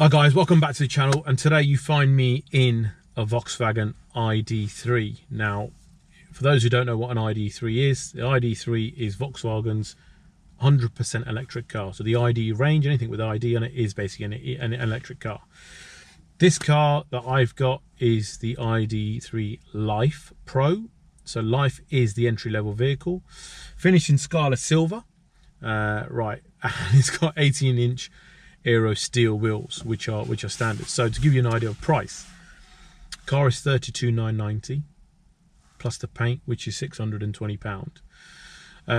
Hi guys, welcome back to the channel, and today you find me in a Volkswagen ID.3. Now, for those who don't know what an ID.3 is, the ID.3 is Volkswagen's 100% electric car. So the ID range, anything with ID on it, is basically an electric car. This car that I've got is the ID.3 Life Pro. So Life is the entry-level vehicle, finished in Scarlet Silver, and it's got 18-inch aero steel wheels, which are standard. So to give you an idea of price, car is £32,990 plus the paint, which is £620.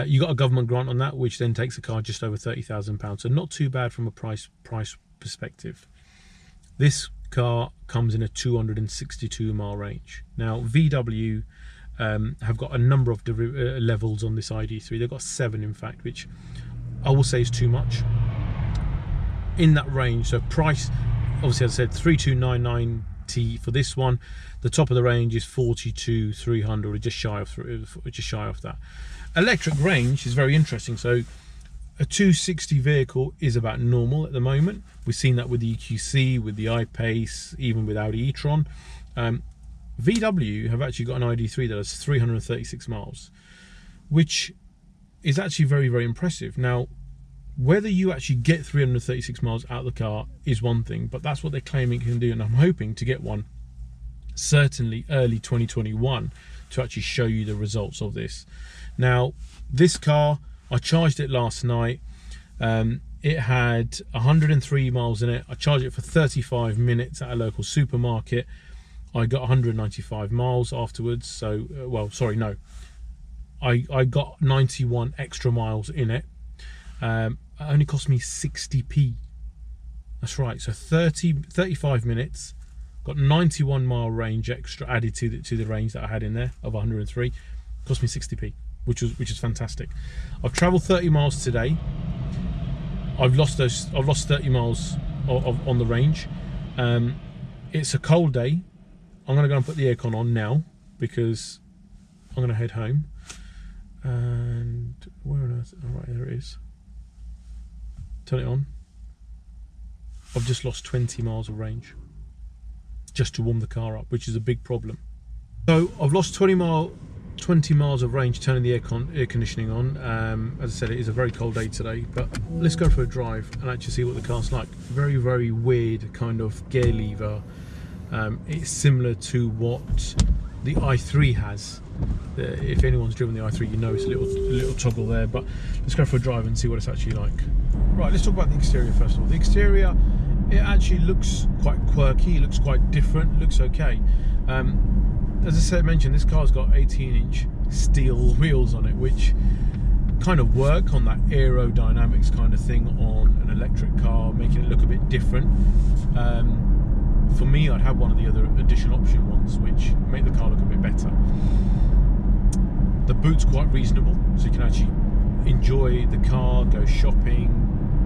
You got a government grant on that, which then takes the car just over £30,000. So not too bad from a price perspective. This car comes in a 262 mile range. Now VW have got a number of levels on this ID.3. They've got 7 in fact, which I will say is too much in that range. So price, obviously, as I said, 32,990 for this one. The top of the range is 42,300, or just shy of that. Electric range is very interesting. So a 260 vehicle is about normal at the moment. We've seen that with the EQC, with the I-Pace, even with Audi e-tron. VW have actually got an ID.3 that has 336 miles, which is actually very, very impressive. Now, whether you actually get 336 miles out of the car is one thing, but that's what they're claiming it can do, and I'm hoping to get one certainly early 2021 to actually show you the results of this. Now, this car, I charged it last night. It had 103 miles in it. I charged it for 35 minutes at a local supermarket. I got 195 miles afterwards. So, well, sorry, no. I got 91 extra miles in it. It only cost me 60p. That's right. So 35 minutes, got 91 mile range extra added to the range that I had in there of 103. Cost me 60p, which is fantastic. I've travelled 30 miles today. I've lost 30 miles on the range. It's a cold day. I'm going to go and put the aircon on now because I'm going to head home. And where on earth? All right, there it is. Turn it on. I've just lost 20 miles of range just to warm the car up, which is a big problem. So I've lost 20 miles of range turning the air conditioning on. As I said, it is a very cold day today, but let's go for a drive and actually see what the car's like. Very, very weird kind of gear lever. It's similar to what the i3 has. If anyone's driven the i3, you know it's a little toggle there, but let's go for a drive and see what it's actually like. Right, let's talk about the exterior first of all. The exterior, it actually looks quite quirky, it looks quite different, looks okay. As I mentioned, this car's got 18-inch steel wheels on it, which kind of work on that aerodynamics kind of thing on an electric car, making it look a bit different. For me, I'd have one of the other additional option ones, which make the car look a bit better. The boot's quite reasonable, so you can actually enjoy the car, go shopping,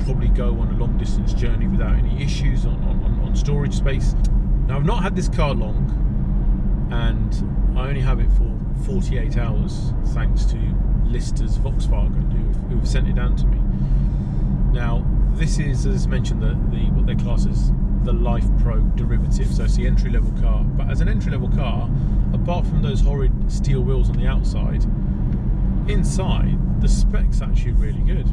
probably go on a long distance journey without any issues on storage space. Now, I've not had this car long, and I only have it for 48 hours thanks to Listers Volkswagen who have sent it down to me. Now, this is, as mentioned, what they class as the Life Pro derivative, so it's the entry-level car. But as an entry-level car, apart from those horrid steel wheels on the outside, inside the spec's actually really good.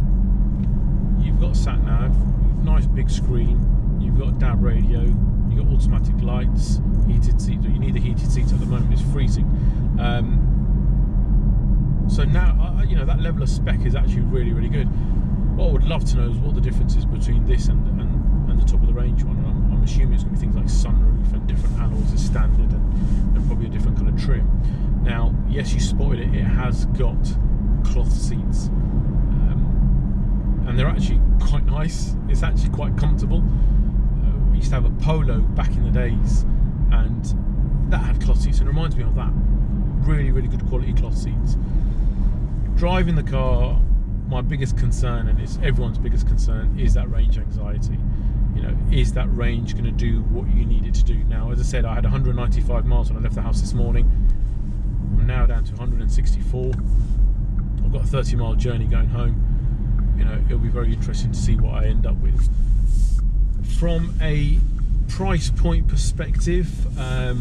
You've got sat nav, nice big screen, you've got DAB radio, you've got automatic lights, heated seats. You need the heated seats at the moment, it's freezing. So now, you know, that level of spec is actually really, really good. What I would love to know is what the difference is between this and the top of the range one. I'm assuming it's going to be things like sunroof and different alloys as standard, and probably a different colour trim. Now, yes, you spotted it. It has got cloth seats, and they're actually quite nice. It's actually quite comfortable. We used to have a Polo back in the days, and that had cloth seats, and it reminds me of that. Really, really good quality cloth seats. Driving the car, my biggest concern, and it's everyone's biggest concern, is that range anxiety. You know, is that range going to do what you need it to do? Now, as I said, I had 195 miles when I left the house this morning. I'm now down to 164. I've got a 30-mile journey going home. You know, it'll be very interesting to see what I end up with. From a price point perspective, I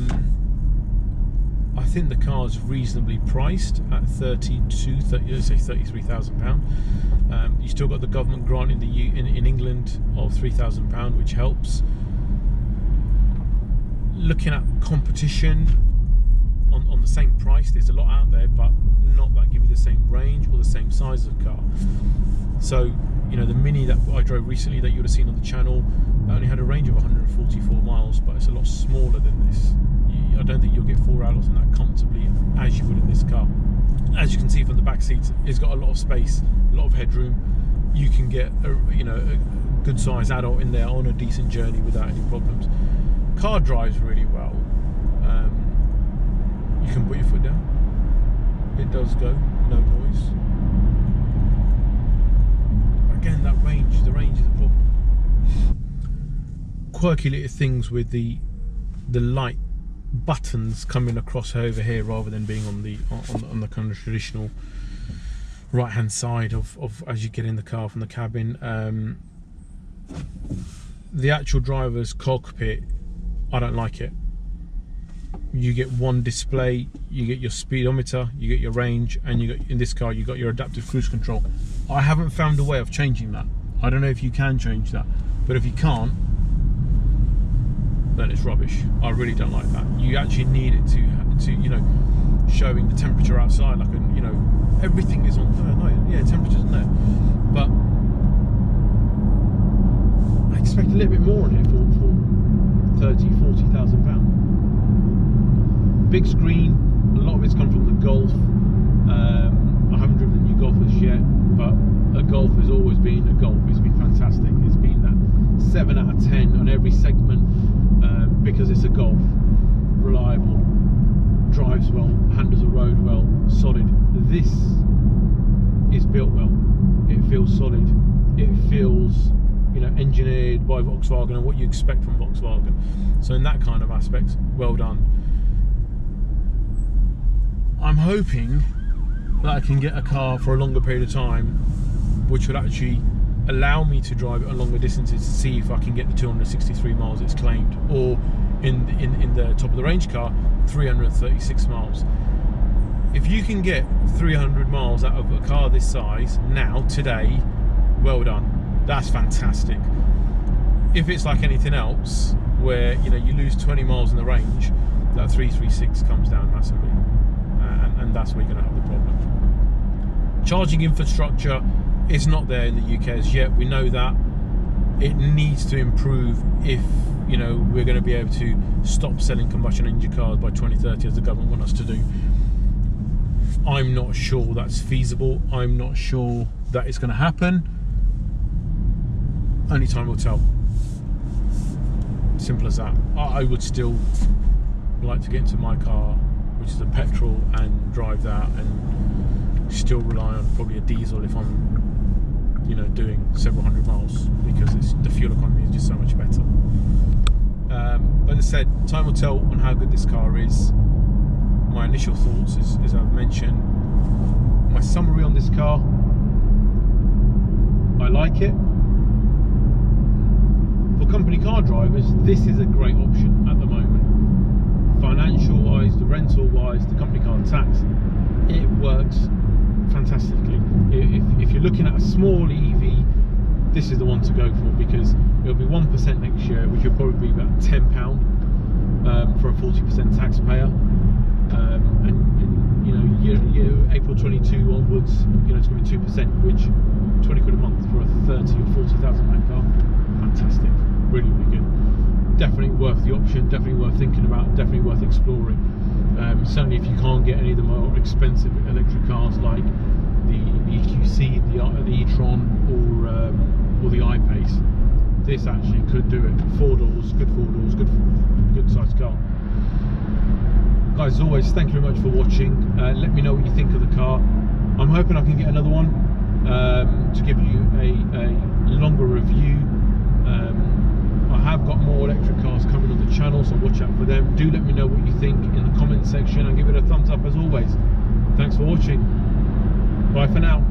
think the car is reasonably priced at £33,000. You still got the government grant in England of £3,000, which helps. Looking at competition on the same price, there's a lot out there, but not that give you the same range or the same size of car. So, you know, the Mini that I drove recently that you would have seen on the channel, that only had a range of 144 miles, but it's a lot smaller than this. I don't think you'll get 4 outlets in that comfortably as you would in this car. As you can see from the back seats, it's got a lot of space, a lot of headroom. You can get a good sized adult in there on a decent journey without any problems. Car drives really well. You can put your foot down. It does go, no noise. Again, the range is a problem. Quirky little things with the light buttons coming across over here rather than being on the kind of traditional right hand side of as you get in the car from the cabin. The actual driver's cockpit, I don't like it. You get one display, you get your speedometer, you get your range, and you got, in this car, you got your adaptive cruise control. I haven't found a way of changing that. I don't know if you can change that, but if you can't, then it's rubbish. I really don't like that. You actually need it to you know, showing the temperature outside, like, you know, everything is on. Temperature's there, but I expect a little bit more on it for £30,000-40,000. Big screen. A lot of it's come from the Golf. I haven't driven the new Golf as yet, but a Golf has always been a Golf. It's been fantastic. It's been that 7 out of 10 on every segment, because it's a Golf. Reliable, drives well, handles the road well, solid. This is built well. It feels solid. It feels, you know, engineered by Volkswagen and what you expect from Volkswagen. So in that kind of aspect, well done. I'm hoping that I can get a car for a longer period of time, which would actually allow me to drive it on longer distances to see if I can get the 263 miles it's claimed, or in the top of the range car, 336 miles. If you can get 300 miles out of a car this size now, today, well done. That's fantastic. If it's like anything else, where, you know, you lose 20 miles in the range, that 336 comes down massively, and that's where you're going to have the problem. Charging infrastructure is not there in the UK as yet. We know that. It needs to improve if, you know, we're going to be able to stop selling combustion engine cars by 2030 as the government want us to do. I'm not sure that's feasible. I'm not sure that it's going to happen. Only time will tell. Simple as that. I would still like to get into my car, which is a petrol, and drive that, and still rely on probably a diesel if I'm, you know, doing several hundred miles, because the fuel economy is just so much better. But as I said, time will tell on how good this car is. My initial thoughts, as I've mentioned, my summary on this car: I like it. For company car drivers, this is a great option at the moment. Financial wise, the rental wise, the company car tax, it works fantastically. If you're looking at a small EV, this is the one to go for, because it'll be 1% next year, which will probably be about £10 for a 40% taxpayer. And you know, April 22 onwards, you know, it's going to be 2%, which 20 quid a month for a 30 or 40,000 pound car, fantastic, really, really good. Definitely worth the option, definitely worth thinking about, definitely worth exploring. Certainly if you can't get any of the more expensive electric cars like the EQC, the e-tron, or the I-Pace, this actually could do it. 4 doors, good sized car. Guys, as always, thank you very much for watching. Let me know what you think of the car. I'm hoping I can get another one to give you a longer review. I have got more electric cars coming on the channel, so watch out for them. Do let me know what you think in the comment section, and give it a thumbs up as always. Thanks for watching. Bye for now.